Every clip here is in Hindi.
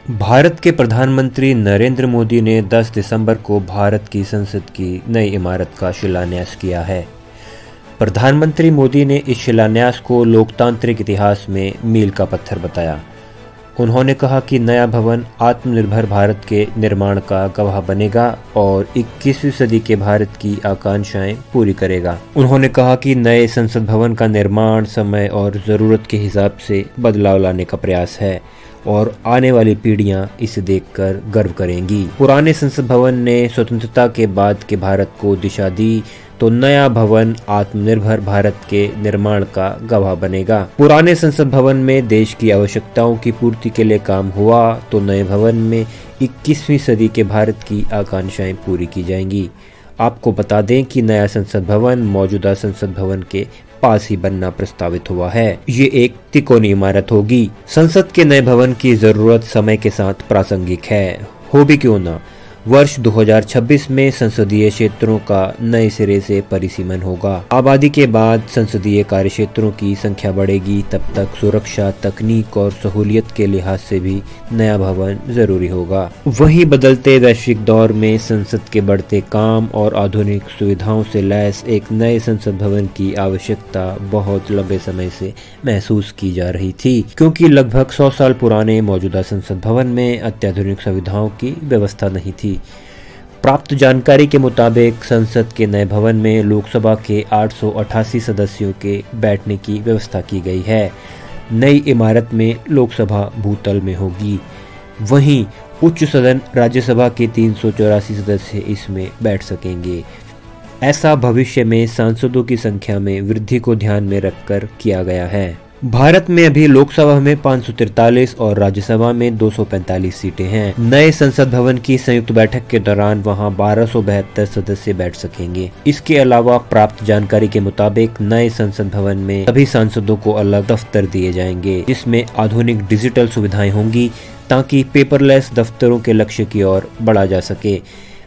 भारत के प्रधानमंत्री नरेंद्र मोदी ने 10 दिसंबर को भारत की संसद की नई इमारत का शिलान्यास किया है। प्रधानमंत्री मोदी ने इस शिलान्यास को लोकतांत्रिक इतिहास में मील का पत्थर बताया। उन्होंने कहा कि नया भवन आत्मनिर्भर भारत के निर्माण का गवाह बनेगा और 21वीं सदी के भारत की आकांक्षाएं पूरी करेगा। उन्होंने कहा कि नए संसद भवन का निर्माण समय और ज़रूरत के हिसाब से बदलाव लाने का प्रयास है और आने वाली पीढ़ियां इसे देखकर गर्व करेंगी। पुराने संसद भवन ने स्वतंत्रता के बाद के भारत को दिशा दी, तो नया भवन आत्मनिर्भर भारत के निर्माण का गवाह बनेगा। पुराने संसद भवन में देश की आवश्यकताओं की पूर्ति के लिए काम हुआ, तो नए भवन में 21वीं सदी के भारत की आकांक्षाएं पूरी की जाएंगी। आपको बता दें कि नया संसद भवन मौजूदा संसद भवन के पास ही बनना प्रस्तावित हुआ है। ये एक तिकोनी इमारत होगी। संसद के नए भवन की जरूरत समय के साथ प्रासंगिक है, हो भी क्यों ना। वर्ष 2026 में संसदीय क्षेत्रों का नए सिरे से परिसीमन होगा। आबादी के बाद संसदीय कार्य क्षेत्रों की संख्या बढ़ेगी, तब तक सुरक्षा, तकनीक और सहूलियत के लिहाज से भी नया भवन जरूरी होगा। वहीं बदलते वैश्विक दौर में संसद के बढ़ते काम और आधुनिक सुविधाओं से लैस एक नए संसद भवन की आवश्यकता बहुत लंबे समय से महसूस की जा रही थी, क्योंकि लगभग 100 साल पुराने मौजूदा संसद भवन में अत्याधुनिक सुविधाओं की व्यवस्था नहीं थी। प्राप्त जानकारी के मुताबिक संसद के नए भवन में लोकसभा के 888 सदस्यों के बैठने की व्यवस्था की गई है। नई इमारत में लोकसभा भूतल में होगी। वहीं उच्च सदन राज्यसभा के 384 सदस्य इसमें बैठ सकेंगे। ऐसा भविष्य में सांसदों की संख्या में वृद्धि को ध्यान में रखकर किया गया है। भारत में अभी लोकसभा में 543 और राज्यसभा में 245 सीटें हैं। नए संसद भवन की संयुक्त बैठक के दौरान वहां 1272 सदस्य बैठ सकेंगे। इसके अलावा प्राप्त जानकारी के मुताबिक नए संसद भवन में सभी सांसदों को अलग दफ्तर दिए जाएंगे, जिसमें आधुनिक डिजिटल सुविधाएं होंगी, ताकि पेपरलेस दफ्तरों के लक्ष्य की ओर बढ़ा जा सके।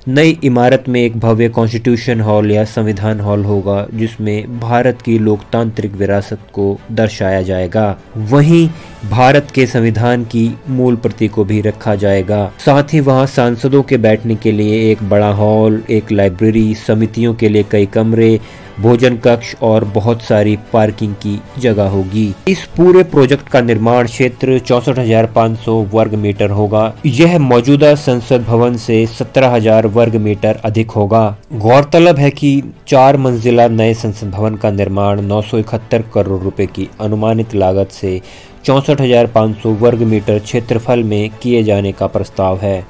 नई इमारत में एक भव्य कॉन्स्टिट्यूशन हॉल या संविधान हॉल होगा, जिसमें भारत की लोकतांत्रिक विरासत को दर्शाया जाएगा। वहीं भारत के संविधान की मूल प्रति को भी रखा जाएगा। साथ ही वहां सांसदों के बैठने के लिए एक बड़ा हॉल, एक लाइब्रेरी, समितियों के लिए कई कमरे, भोजन कक्ष और बहुत सारी पार्किंग की जगह होगी। इस पूरे प्रोजेक्ट का निर्माण क्षेत्र 64,500 वर्ग मीटर होगा। यह मौजूदा संसद भवन से 17,000 वर्ग मीटर अधिक होगा। गौरतलब है कि 4 मंजिला नए संसद भवन का निर्माण 971 करोड़ रुपए की अनुमानित लागत से 64,500 वर्ग मीटर क्षेत्रफल में किए जाने का प्रस्ताव है।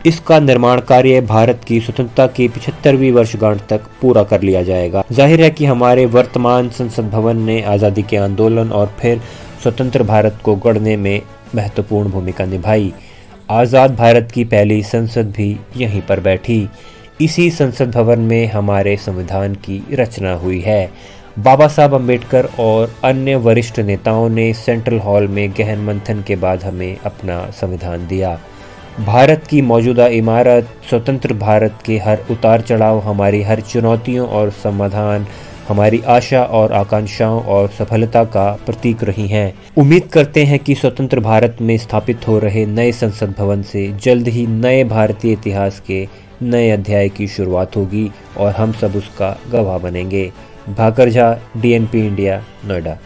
इसका निर्माण कार्य भारत की स्वतंत्रता की 75वीं वर्षगांठ तक पूरा कर लिया जाएगा। जाहिर है कि हमारे वर्तमान संसद भवन ने आज़ादी के आंदोलन और फिर स्वतंत्र भारत को गढ़ने में महत्वपूर्ण भूमिका निभाई। आज़ाद भारत की पहली संसद भी यहीं पर बैठी। इसी संसद भवन में हमारे संविधान की रचना हुई है। बाबा साहब अम्बेडकर और अन्य वरिष्ठ नेताओं ने सेंट्रल हॉल में गहन मंथन के बाद हमें अपना संविधान दिया। भारत की मौजूदा इमारत स्वतंत्र भारत के हर उतार चढ़ाव, हमारी हर चुनौतियों और समाधान, हमारी आशा और आकांक्षाओं और सफलता का प्रतीक रही हैं। उम्मीद करते हैं कि स्वतंत्र भारत में स्थापित हो रहे नए संसद भवन से जल्द ही नए भारतीय इतिहास के नए अध्याय की शुरुआत होगी और हम सब उसका गवाह बनेंगे। Bhakar Jha, DNP India, Noida.